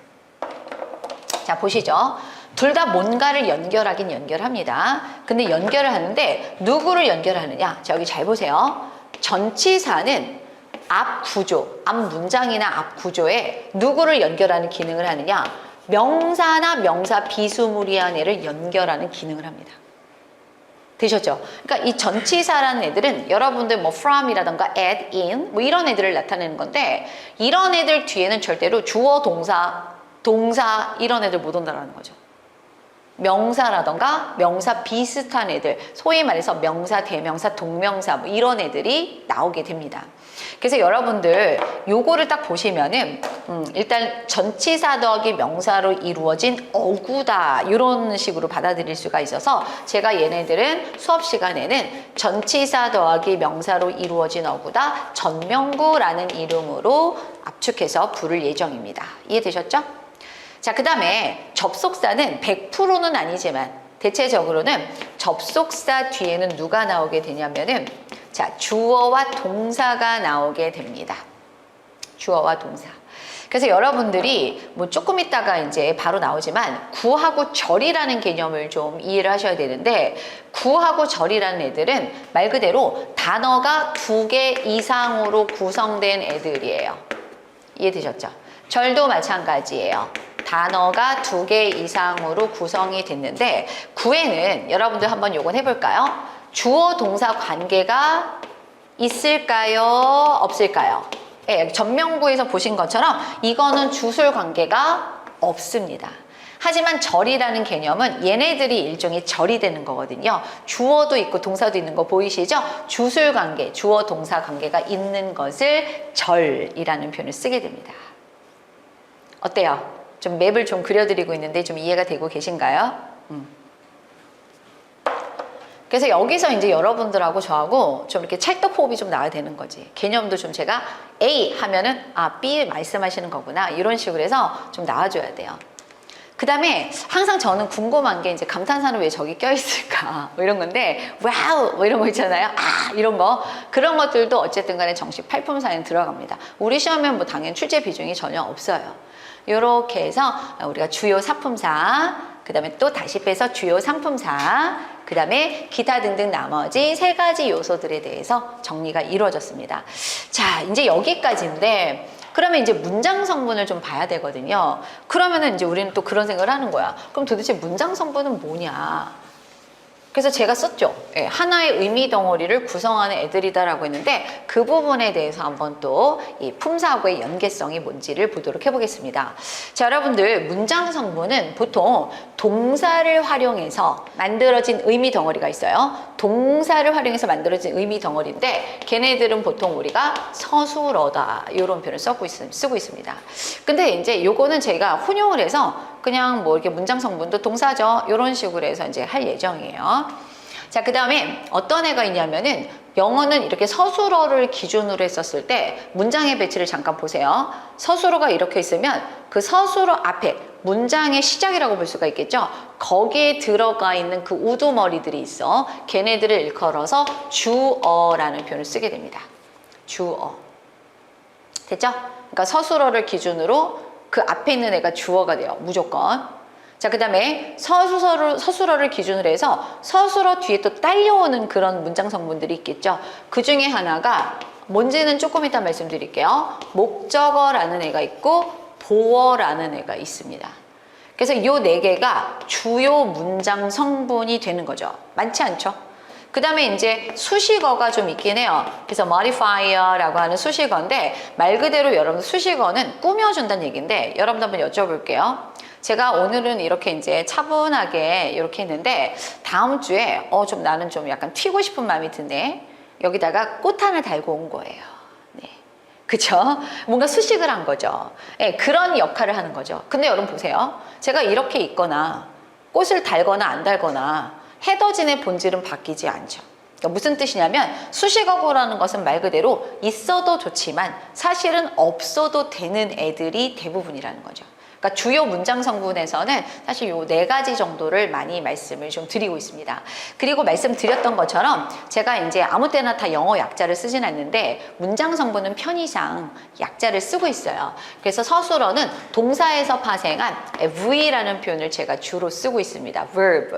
자, 보시죠. 둘 다 뭔가를 연결하긴 연결합니다. 근데 연결을 하는데 누구를 연결하느냐? 자, 여기 잘 보세요. 전치사는 앞 구조, 앞 문장이나 앞 구조에 누구를 연결하는 기능을 하느냐? 명사나 명사 비스무리한 애를 연결하는 기능을 합니다. 되셨죠? 그러니까 이 전치사라는 애들은 여러분들 뭐 from이라던가 at, in 뭐 이런 애들을 나타내는 건데 이런 애들 뒤에는 절대로 주어, 동사 이런 애들 못 온다는 거죠. 명사라던가 명사 비슷한 애들, 소위 말해서 명사, 대명사, 동명사 뭐 이런 애들이 나오게 됩니다. 그래서 여러분들 요거를 딱 보시면은 일단 전치사 더하기 명사로 이루어진 어구다 이런 식으로 받아들일 수가 있어서 제가 얘네들은 수업 시간에는 전치사 더하기 명사로 이루어진 어구다 전명구라는 이름으로 압축해서 부를 예정입니다. 이해되셨죠? 자, 그 다음에 접속사는 100%는 아니지만 대체적으로는 접속사 뒤에는 누가 나오게 되냐면은 자, 주어와 동사가 나오게 됩니다. 주어와 동사. 그래서 여러분들이 뭐 조금 있다가 이제 바로 나오지만 구하고 절이라는 개념을 좀 이해를 하셔야 되는데 구하고 절이라는 애들은 말 그대로 단어가 2개 이상으로 구성된 애들이에요. 이해되셨죠? 절도 마찬가지예요. 단어가 2개 이상으로 구성이 됐는데 구에는 여러분들 한번 요건 해볼까요? 주어 동사 관계가 있을까요? 없을까요? 예, 전명구에서 보신 것처럼 이거는 주술 관계가 없습니다. 하지만 절이라는 개념은 얘네들이 일종의 절이 되는 거거든요. 주어도 있고 동사도 있는 거 보이시죠? 주술 관계, 주어 동사 관계가 있는 것을 절이라는 표현을 쓰게 됩니다. 어때요? 좀 맵을 좀 그려드리고 있는데 좀 이해가 되고 계신가요? 그래서 여기서 이제 여러분들하고 저하고 좀 이렇게 찰떡호흡이 좀 나야 되는 거지. 개념도 좀 제가 A 하면은 아, B 말씀하시는 거구나. 이런 식으로 해서 좀 나와줘야 돼요. 그 다음에 항상 저는 궁금한 게 이제 감탄사는 왜 저기 껴있을까? 뭐 이런 건데, 와우! 뭐 이런 거 있잖아요. 아! 이런 거. 그런 것들도 어쨌든 간에 정식 팔품사에는 들어갑니다. 우리 시험엔 뭐 당연히 출제 비중이 전혀 없어요. 이렇게 해서 우리가 주요 사품사, 그 다음에 또 다시 빼서 주요 상품사, 그 다음에 기타 등등 나머지 3가지 요소들에 대해서 정리가 이루어졌습니다. 자, 이제 여기까지인데 그러면 이제 문장 성분을 좀 봐야 되거든요. 그러면은 이제 우리는 또 그런 생각을 하는 거야. 그럼 도대체 문장 성분은 뭐냐? 그래서 제가 썼죠. 예, 하나의 의미 덩어리를 구성하는 애들이다라고 했는데 그 부분에 대해서 한번 또 이 품사하고의 연계성이 뭔지를 보도록 해보겠습니다. 자, 여러분들 문장 성분은 보통 동사를 활용해서 만들어진 의미 덩어리가 있어요. 동사를 활용해서 만들어진 의미 덩어리인데 걔네들은 보통 우리가 서술어다 이런 표현을 쓰고 있습니다. 근데 이제 요거는 제가 혼용을 해서 그냥 뭐 이렇게 문장 성분도 동사죠. 이런 식으로 해서 이제 할 예정이에요. 자, 그 다음에 어떤 애가 있냐면은 영어는 이렇게 서술어를 기준으로 했었을 때 문장의 배치를 잠깐 보세요. 서술어가 이렇게 있으면 그 서술어 앞에 문장의 시작이라고 볼 수가 있겠죠. 거기에 들어가 있는 그 우두머리들이 있어. 걔네들을 일컬어서 주어라는 표현을 쓰게 됩니다. 주어. 됐죠? 그러니까 서술어를 기준으로 그 앞에 있는 애가 주어가 돼요. 무조건. 자, 그 다음에 서술어를 기준으로 해서 서술어 뒤에 또 딸려오는 그런 문장 성분들이 있겠죠. 그 중에 하나가 뭔지는 조금 이따 말씀드릴게요. 목적어라는 애가 있고 보어라는 애가 있습니다. 그래서 이 4개가 주요 문장 성분이 되는 거죠. 많지 않죠? 그 다음에 이제 수식어가 좀 있긴 해요. 그래서 modifier라고 하는 수식어인데 말 그대로 여러분 수식어는 꾸며준다는 얘기인데 여러분 한번 여쭤볼게요. 제가 오늘은 이렇게 이제 차분하게 이렇게 했는데 다음 주에 좀 나는 좀 약간 튀고 싶은 마음이 드네. 여기다가 꽃 하나 달고 온 거예요. 네. 그쵸? 뭔가 수식을 한 거죠. 네, 그런 역할을 하는 거죠. 근데 여러분 보세요. 제가 이렇게 있거나 꽃을 달거나 안 달거나 헤더진의 본질은 바뀌지 않죠. 그러니까 무슨 뜻이냐면 수식어구라는 것은 말 그대로 있어도 좋지만 사실은 없어도 되는 애들이 대부분이라는 거죠. 그러니까 주요 문장 성분에서는 사실 요 4가지 정도를 많이 말씀을 좀 드리고 있습니다. 그리고 말씀드렸던 것처럼 제가 이제 아무 때나 다 영어 약자를 쓰진 않는데 문장 성분은 편의상 약자를 쓰고 있어요. 그래서 서술어는 동사에서 파생한 V라는 표현을 제가 주로 쓰고 있습니다. verb.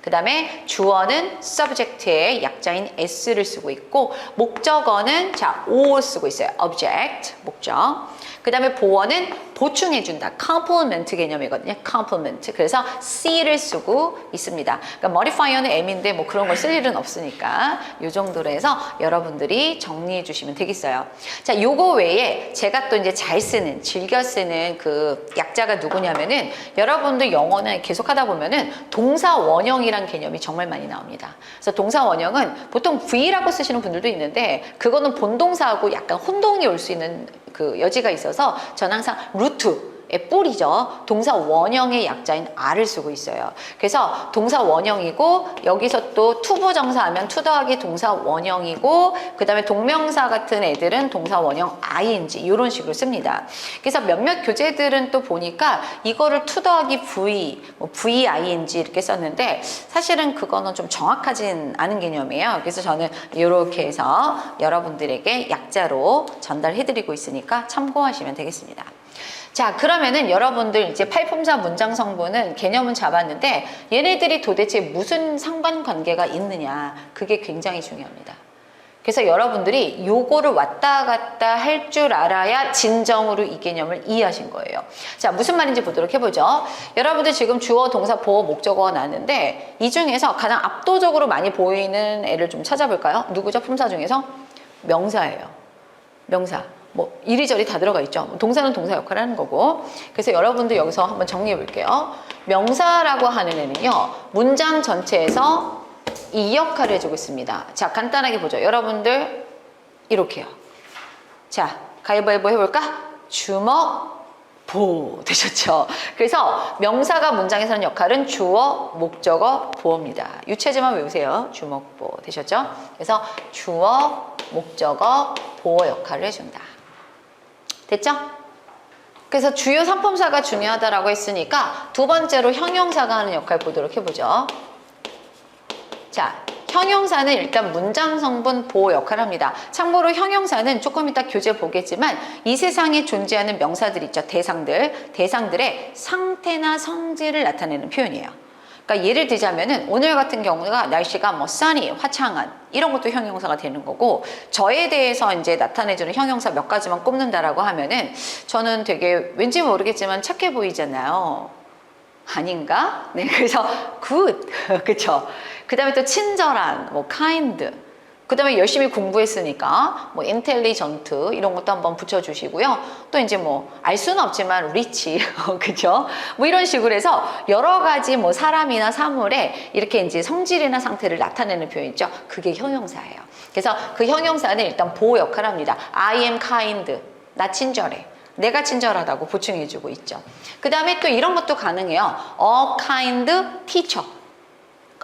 그 다음에 주어는 subject의 약자인 s를 쓰고 있고 목적어는 O 쓰고 있어요. object, 목적. 그 다음에 보어는 보충해준다. complement 개념이거든요. complement. 그래서 C를 쓰고 있습니다. 그러니까 modifier는 M인데 뭐 그런 걸 쓸 일은 없으니까 이 정도로 해서 여러분들이 정리해 주시면 되겠어요. 자, 요거 외에 제가 또 이제 잘 쓰는, 즐겨 쓰는 그 약자가 누구냐면은 여러분들 영어는 계속 하다 보면은 동사 원형이란 개념이 정말 많이 나옵니다. 그래서 동사 원형은 보통 V라고 쓰시는 분들도 있는데 그거는 본동사하고 약간 혼동이 올 수 있는 그 여지가 있어서 저는 항상 루트의 뿌리죠. 동사 원형의 약자인 R을 쓰고 있어요. 그래서 동사 원형이고 여기서 또 투부정사하면 투 더하기 동사 원형이고 그 다음에 동명사 같은 애들은 동사 원형 ing 이런 식으로 씁니다. 그래서 몇몇 교재들은 또 보니까 이거를 투 더하기 V, 뭐 VING 이렇게 썼는데 사실은 그거는 좀 정확하진 않은 개념이에요. 그래서 저는 이렇게 해서 여러분들에게 약자로 전달해드리고 있으니까 참고하시면 되겠습니다. 자, 그러면은 여러분들 이제 팔품사 문장 성분은 개념은 잡았는데 얘네들이 도대체 무슨 상관관계가 있느냐 그게 굉장히 중요합니다. 그래서 여러분들이 요거를 왔다 갔다 할 줄 알아야 진정으로 이 개념을 이해하신 거예요. 자, 무슨 말인지 보도록 해보죠. 여러분들 지금 주어, 동사, 보어, 목적어가 나왔는데 이 중에서 가장 압도적으로 많이 보이는 애를 좀 찾아볼까요? 누구죠? 품사 중에서? 명사예요. 명사. 뭐 이리저리 다 들어가 있죠. 동사는 동사 역할을 하는 거고. 그래서 여러분들 여기서 한번 정리해 볼게요. 명사라고 하는 애는요. 문장 전체에서 이 역할을 해주고 있습니다. 자, 간단하게 보죠. 여러분들 이렇게요. 자, 가위바위보 해볼까? 주먹, 보 되셨죠? 그래서 명사가 문장에서 하는 역할은 주어, 목적어, 보어입니다. 유체제만 외우세요. 주먹, 보 되셨죠? 그래서 주어, 목적어, 보어 역할을 해준다. 됐죠? 그래서 주요 3품사가 중요하다라고 했으니까 두 번째로 형용사가 하는 역할 보도록 해보죠. 자, 형용사는 일단 문장 성분 보호 역할을 합니다. 참고로 형용사는 조금 이따 교재 보겠지만 이 세상에 존재하는 명사들 있죠. 대상들의 상태나 성질을 나타내는 표현이에요. 그러니까 예를 들자면은 오늘 같은 경우가 날씨가 뭐 sunny, 화창한 이런 것도 형용사가 되는 거고 저에 대해서 이제 나타내주는 형용사 몇 가지만 꼽는다라고 하면은 저는 되게 왠지 모르겠지만 착해 보이잖아요. 아닌가? 네, 그래서 good, 그쵸? 그 다음에 또 친절한, 뭐 kind, 그 다음에 열심히 공부했으니까 뭐 intelligent 이런 것도 한번 붙여주시고요. 또 이제 뭐 알 수는 없지만 rich, 그죠? 뭐 이런 식으로 해서 여러 가지 뭐 사람이나 사물에 이렇게 이제 성질이나 상태를 나타내는 표현 있죠? 그게 형용사예요. 그래서 그 형용사는 일단 보호 역할을 합니다. I am kind, 나 친절해. 내가 친절하다고 보충해주고 있죠. 그 다음에 또 이런 것도 가능해요. A kind teacher.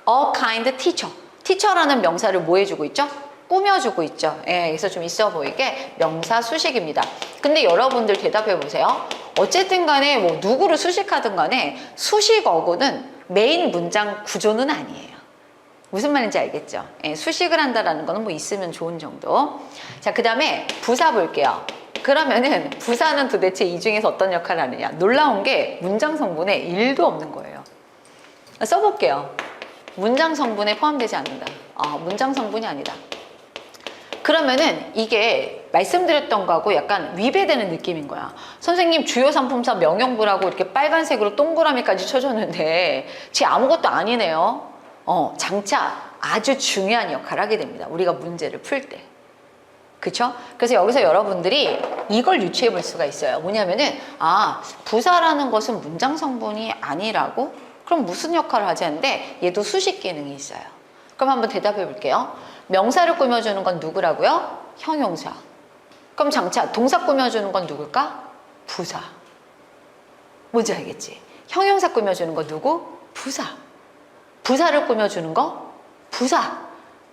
A kind teacher. teacher라는 명사를 뭐 해주고 있죠? 꾸며주고 있죠. 예, 그래서 좀 있어 보이게 명사 수식입니다. 근데 여러분들 대답해 보세요. 어쨌든 간에 뭐 누구를 수식하든 간에 수식어구는 메인 문장 구조는 아니에요. 무슨 말인지 알겠죠? 예, 수식을 한다라는 거는 뭐 있으면 좋은 정도. 자, 그 다음에 부사 볼게요. 그러면은 부사는 도대체 이 중에서 어떤 역할을 하느냐? 놀라운 게 문장 성분에 1도 없는 거예요. 써볼게요. 문장 성분에 포함되지 않는다. 문장 성분이 아니다. 그러면은 이게 말씀드렸던 거하고 약간 위배되는 느낌인 거야. 선생님 주요 3품사 명령부라고 이렇게 빨간색으로 동그라미까지 쳐줬는데 쟤 아무것도 아니네요. 장차 아주 중요한 역할을 하게 됩니다. 우리가 문제를 풀 때. 그쵸? 그래서 여기서 여러분들이 이걸 유추해 볼 수가 있어요. 뭐냐면은, 부사라는 것은 문장 성분이 아니라고? 그럼 무슨 역할을 하지 않는데 얘도 수식 기능이 있어요. 그럼 한번 대답해 볼게요. 명사를 꾸며주는 건 누구라고요? 형용사. 그럼 장차 동사 꾸며주는 건 누굴까? 부사. 뭔지 알겠지? 형용사 꾸며주는 거 누구? 부사. 부사를 꾸며주는 거? 부사.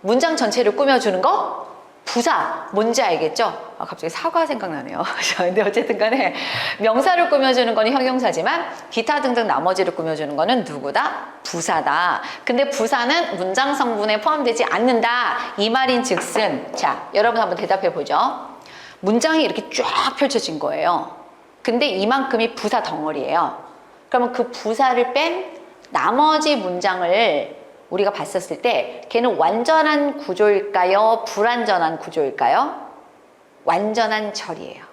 문장 전체를 꾸며주는 거? 부사 뭔지 알겠죠? 갑자기 사과 생각나네요. 근데 어쨌든 간에 명사를 꾸며주는 건 형용사지만 기타 등등 나머지를 꾸며주는 거는 누구다? 부사다. 근데 부사는 문장 성분에 포함되지 않는다. 이 말인 즉슨 자 여러분 한번 대답해 보죠. 문장이 이렇게 쫙 펼쳐진 거예요. 근데 이만큼이 부사 덩어리예요. 그러면 그 부사를 뺀 나머지 문장을 우리가 봤었을 때 걔는 완전한 구조일까요? 불완전한 구조일까요? 완전한 절이에요.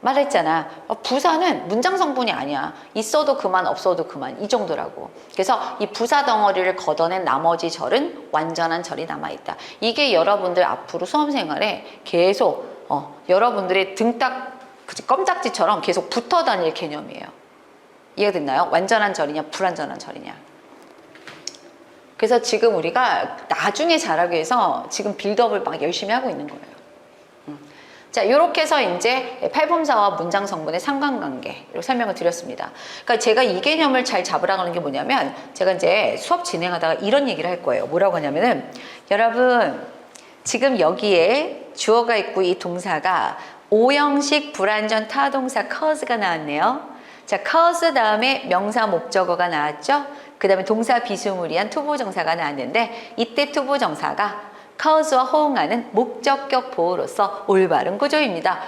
말했잖아. 부사는 문장 성분이 아니야. 있어도 그만 없어도 그만 이 정도라고. 그래서 이 부사 덩어리를 걷어낸 나머지 절은 완전한 절이 남아있다. 이게 여러분들 앞으로 수험 생활에 계속 여러분들의 등딱 껌딱지처럼 계속 붙어 다닐 개념이에요. 이해가 됐나요? 완전한 절이냐 불완전한 절이냐. 그래서 지금 우리가 나중에 잘하기 위해서 지금 빌드업을 막 열심히 하고 있는 거예요. 자, 이렇게 해서 이제 팔품사와 문장 성분의 상관관계 이렇게 설명을 드렸습니다. 그러니까 제가 이 개념을 잘 잡으라고 하는 게 뭐냐면 제가 이제 수업 진행하다가 이런 얘기를 할 거예요. 뭐라고 하냐면은 여러분 지금 여기에 주어가 있고 이 동사가 오형식 불완전 타동사 cause가 나왔네요. 자, cause 다음에 명사 목적어가 나왔죠. 그 다음에 동사 비스무리한 투부정사가 나왔는데 이때 투부정사가 cause와 호응하는 목적격 보호로서 올바른 구조입니다.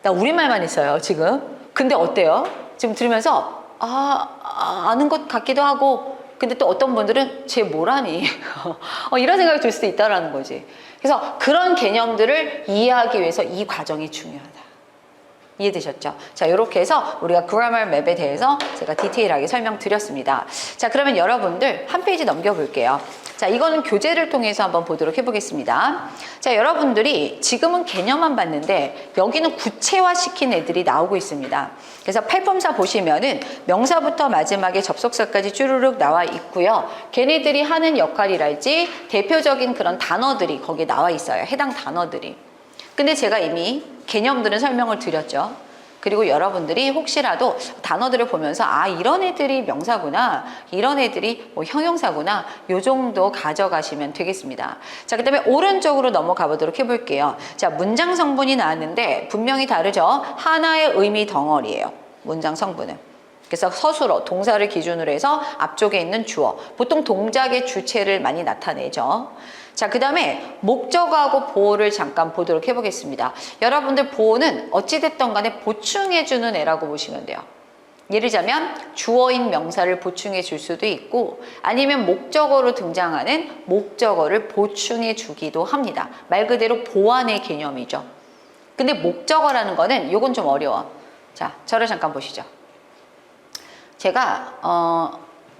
나 우리말만 있어요 지금. 근데 어때요? 지금 들으면서 아는 것 같기도 하고 근데 또 어떤 분들은 쟤 뭐라니 이런 생각이 들 수도 있다는 거지. 그래서 그런 개념들을 이해하기 위해서 이 과정이 중요하다. 이해되셨죠? 자, 이렇게 해서 우리가 그라머 맵에 대해서 제가 디테일하게 설명드렸습니다. 자, 그러면 여러분들 한 페이지 넘겨볼게요. 자, 이거는 교재를 통해서 한번 보도록 해보겠습니다. 자, 여러분들이 지금은 개념만 봤는데 여기는 구체화시킨 애들이 나오고 있습니다. 그래서 팔품사 보시면은 명사부터 마지막에 접속사까지 쭈루룩 나와 있고요. 걔네들이 하는 역할이랄지 대표적인 그런 단어들이 거기에 나와 있어요. 해당 단어들이. 근데 제가 이미 개념들은 설명을 드렸죠. 그리고 여러분들이 혹시라도 단어들을 보면서 이런 애들이 명사구나, 이런 애들이 뭐 형용사구나, 요 정도 가져가시면 되겠습니다. 자, 그 다음에 오른쪽으로 넘어가 보도록 해볼게요. 자, 문장 성분이 나왔는데 분명히 다르죠. 하나의 의미 덩어리예요. 문장 성분은. 그래서 서술어, 동사를 기준으로 해서 앞쪽에 있는 주어, 보통 동작의 주체를 많이 나타내죠. 자, 그 다음에 목적어하고 보호를 잠깐 보도록 해보겠습니다. 여러분들 보호는 어찌됐던 간에 보충해주는 애라고 보시면 돼요. 예를 들자면 주어인 명사를 보충해 줄 수도 있고 아니면 목적어로 등장하는 목적어를 보충해 주기도 합니다. 말 그대로 보완의 개념이죠. 근데 목적어라는 거는 요건 좀 어려워. 자, 저를 잠깐 보시죠. 제가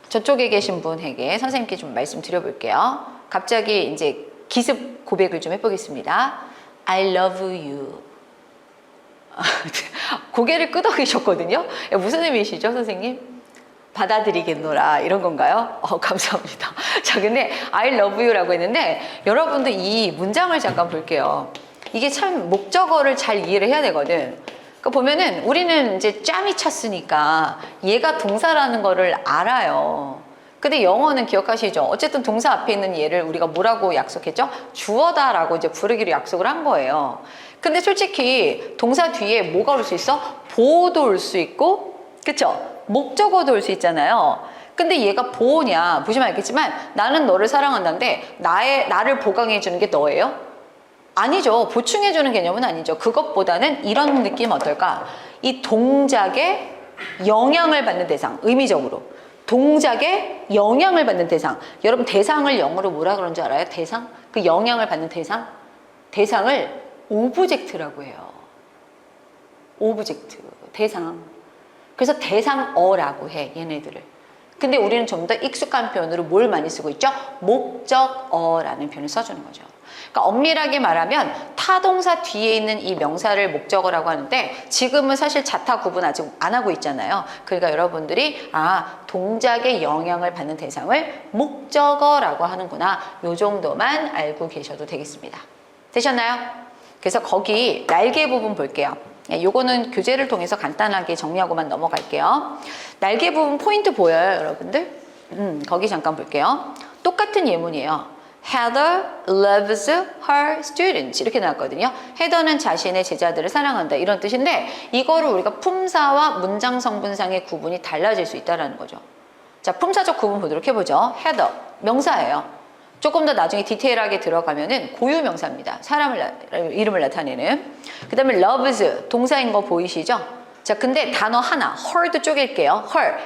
저쪽에 계신 분에게 선생님께 좀 말씀드려볼게요. 갑자기 이제 기습 고백을 좀 해보겠습니다. I love you. 고개를 끄덕이셨거든요. 무슨 의미시죠, 선생님? 받아들이겠노라 이런 건가요? 감사합니다. 자, 근데 I love you라고 했는데 여러분들 이 문장을 잠깐 볼게요. 이게 참 목적어를 잘 이해를 해야 되거든. 그러니까 보면은 우리는 이제 짬이 찼으니까 얘가 동사라는 거를 알아요. 근데 영어는 기억하시죠? 어쨌든 동사 앞에 있는 얘를 우리가 뭐라고 약속했죠? 주어다라고 이제 부르기로 약속을 한 거예요. 근데 솔직히 동사 뒤에 뭐가 올 수 있어? 보호도 올 수 있고, 그쵸? 목적어도 올 수 있잖아요. 근데 얘가 보호냐? 보시면 알겠지만 나는 너를 사랑한다는데 나를 보강해 주는 게 너예요? 아니죠. 보충해 주는 개념은 아니죠. 그것보다는 이런 느낌 어떨까? 이 동작에 영향을 받는 대상, 의미적으로. 동작에 영향을 받는 대상. 여러분 대상을 영어로 뭐라 그러는 줄 알아요? 대상? 그 영향을 받는 대상? 대상을 오브젝트라고 해요. 오브젝트, 대상. 그래서 대상어라고 해, 얘네들을. 근데 우리는 좀 더 익숙한 표현으로 뭘 많이 쓰고 있죠? 목적어라는 표현을 써주는 거죠. 그러니까 엄밀하게 말하면 타동사 뒤에 있는 이 명사를 목적어라고 하는데 지금은 사실 자타 구분 아직 안 하고 있잖아요. 그러니까 여러분들이 동작에 영향을 받는 대상을 목적어라고 하는구나. 요 정도만 알고 계셔도 되겠습니다. 되셨나요? 그래서 거기 날개 부분 볼게요. 요거는 교재를 통해서 간단하게 정리하고만 넘어갈게요. 날개 부분 포인트 보여요, 여러분들? 거기 잠깐 볼게요. 똑같은 예문이에요. Heather loves her students 이렇게 나왔거든요. 헤더는 자신의 제자들을 사랑한다 이런 뜻인데 이거를 우리가 품사와 문장 성분상의 구분이 달라질 수 있다는 거죠. 자, 품사적 구분 보도록 해보죠. Heather 명사예요. 조금 더 나중에 디테일하게 들어가면은 고유 명사입니다. 이름을 나타내는. 그 다음에 loves 동사인 거 보이시죠? 자, 근데 단어 하나 her도 쪼갤게요. her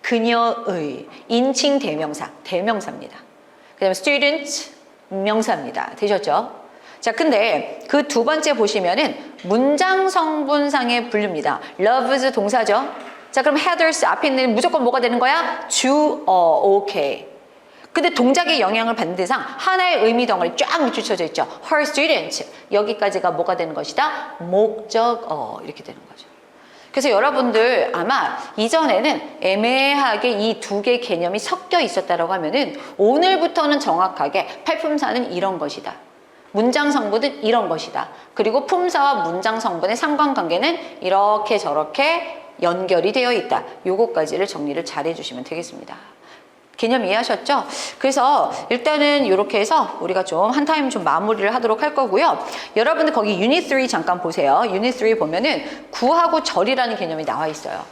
그녀의 인칭 대명사입니다. 그 다음에 student 명사입니다. 되셨죠? 자, 근데 그 두 번째 보시면은 문장 성분상의 분류입니다. loves 동사죠. 자, 그럼 headers 앞에 있는 무조건 뭐가 되는 거야? 주어, 오케이. 근데 동작의 영향을 받는 데상 하나의 의미 덩어리 쫙 밑줄쳐져 있죠. her student 여기까지가 뭐가 되는 것이다? 목적어 이렇게 되는 거죠. 그래서 여러분들 아마 이전에는 애매하게 이 두 개 개념이 섞여 있었다라고 하면은 오늘부터는 정확하게 팔품사는 이런 것이다. 문장 성분은 이런 것이다. 그리고 품사와 문장 성분의 상관관계는 이렇게 저렇게 연결이 되어 있다. 요거까지를 정리를 잘 해주시면 되겠습니다. 개념 이해하셨죠? 그래서 일단은 이렇게 해서 우리가 좀 한 타임 좀 마무리를 하도록 할 거고요. 여러분들 거기 유닛 3 잠깐 보세요. 유닛 3 보면은 구하고 절이라는 개념이 나와 있어요.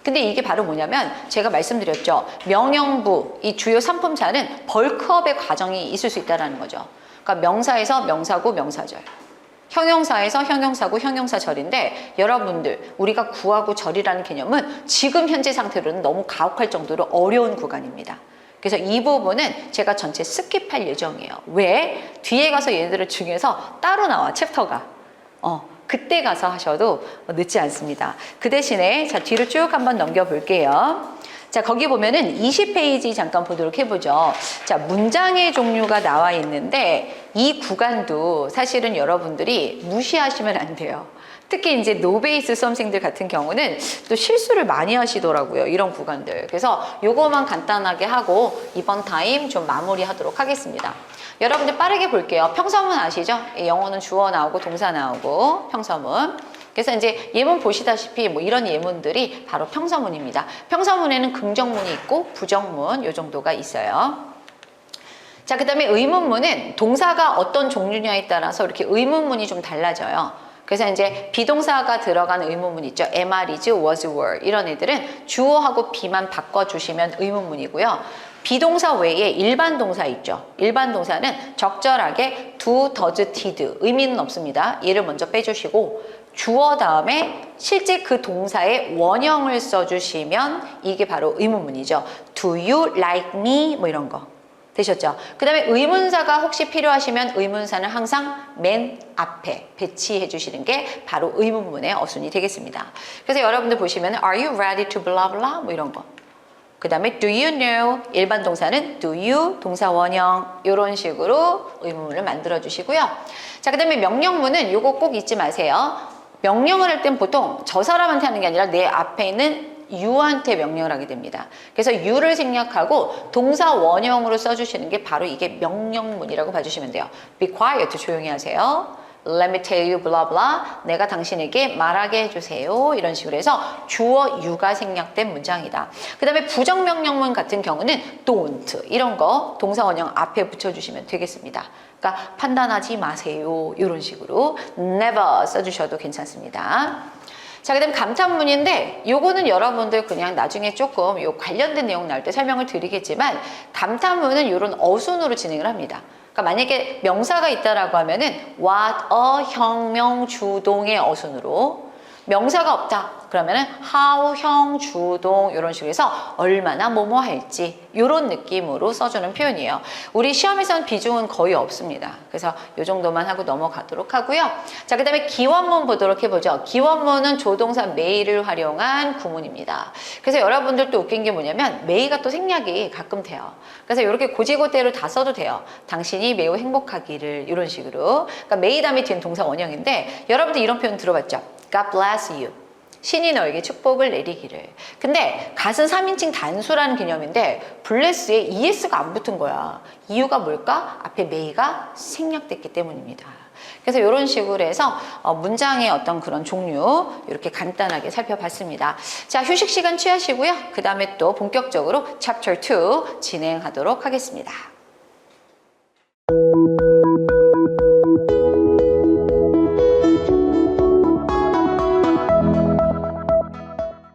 근데 이게 바로 뭐냐면 제가 말씀드렸죠. 명령부, 이 주요 3품사는 벌크업의 과정이 있을 수 있다는 거죠. 그러니까 명사에서 명사구, 명사절. 형용사에서 형용사구, 형용사절인데 여러분들 우리가 구하고 절이라는 개념은 지금 현재 상태로는 너무 가혹할 정도로 어려운 구간입니다. 그래서 이 부분은 제가 전체 스킵할 예정이에요. 왜? 뒤에 가서 얘네들 중에서 따로 나와 챕터가. 그때 가서 하셔도 늦지 않습니다. 그 대신에 자 뒤로 쭉 한번 넘겨볼게요. 자, 거기 보면은 20페이지 잠깐 보도록 해보죠. 자, 문장의 종류가 나와 있는데 이 구간도 사실은 여러분들이 무시하시면 안 돼요. 특히 이제 노베이스 수험생들 같은 경우는 또 실수를 많이 하시더라고요. 이런 구간들. 그래서 요거만 간단하게 하고 이번 타임 좀 마무리하도록 하겠습니다. 여러분들 빠르게 볼게요. 평서문 아시죠? 영어는 주어 나오고 동사 나오고 평서문. 그래서 이제 예문 보시다시피 뭐 이런 예문들이 바로 평서문입니다. 평서문에는 긍정문이 있고 부정문 요 정도가 있어요. 자, 그 다음에 의문문은 동사가 어떤 종류냐에 따라서 이렇게 의문문이 좀 달라져요. 그래서 이제 비동사가 들어간 의문문 있죠. am, is, was, were 이런 애들은 주어하고 be만 바꿔주시면 의문문이고요. 비동사 외에 일반 동사 있죠. 일반 동사는 적절하게 do, does, did 의미는 없습니다. 얘를 먼저 빼주시고 주어 다음에 실제 그 동사의 원형을 써주시면 이게 바로 의문문이죠. Do you like me? 뭐 이런 거. 되셨죠? 그 다음에 의문사가 혹시 필요하시면 의문사는 항상 맨 앞에 배치해 주시는 게 바로 의문문의 어순이 되겠습니다. 그래서 여러분들 보시면 Are you ready to blah blah? 뭐 이런 거. 그 다음에 Do you know? 일반 동사는 Do you? 동사 원형 이런 식으로 의문문을 만들어 주시고요. 자, 그 다음에 명령문은 요거 꼭 잊지 마세요. 명령을 할 땐 보통 저 사람한테 하는 게 아니라 내 앞에 있는 you한테 명령을 하게 됩니다. 그래서 you를 생략하고 동사 원형으로 써주시는 게 바로 이게 명령문이라고 봐주시면 돼요. Be quiet, 조용히 하세요. Let me tell you, blah blah. 내가 당신에게 말하게 해주세요. 이런 식으로 해서 주어 you가 생략된 문장이다. 그 다음에 부정명령문 같은 경우는 don't 이런 거 동사 원형 앞에 붙여주시면 되겠습니다. 그러니까 판단하지 마세요. 이런 식으로 never 써주셔도 괜찮습니다. 자, 그 다음 감탄문인데 요거는 여러분들 그냥 나중에 조금 요 관련된 내용 나올 때 설명을 드리겠지만 감탄문은 이런 어순으로 진행을 합니다. 그러니까 만약에 명사가 있다라고 하면은 what a 혁명 주동의 어순으로 명사가 없다 그러면은 how 형 주동 이런 식으로 해서 얼마나 뭐뭐 할지 이런 느낌으로 써주는 표현이에요. 우리 시험에서는 비중은 거의 없습니다. 그래서 이 정도만 하고 넘어가도록 하고요. 자, 그 다음에 기원문 보도록 해보죠. 기원문은 조동사 may를 활용한 구문입니다. 그래서 여러분들 또 웃긴 게 뭐냐면 may가 또 생략이 가끔 돼요. 그래서 이렇게 고지고대로 다 써도 돼요. 당신이 매우 행복하기를 이런 식으로. 그러니까 may 다음에 뒤는 동사 원형인데 여러분들 이런 표현 들어봤죠? God bless you. 신이 너에게 축복을 내리기를. 근데 갓은 3인칭 단수라는 개념인데 bless에 es가 안 붙은 거야. 이유가 뭘까? 앞에 may가 생략됐기 때문입니다. 그래서 이런 식으로 해서 문장의 어떤 그런 종류 이렇게 간단하게 살펴봤습니다. 자, 휴식 시간 취하시고요. 그 다음에 또 본격적으로 Chapter 2 진행하도록 하겠습니다. 네.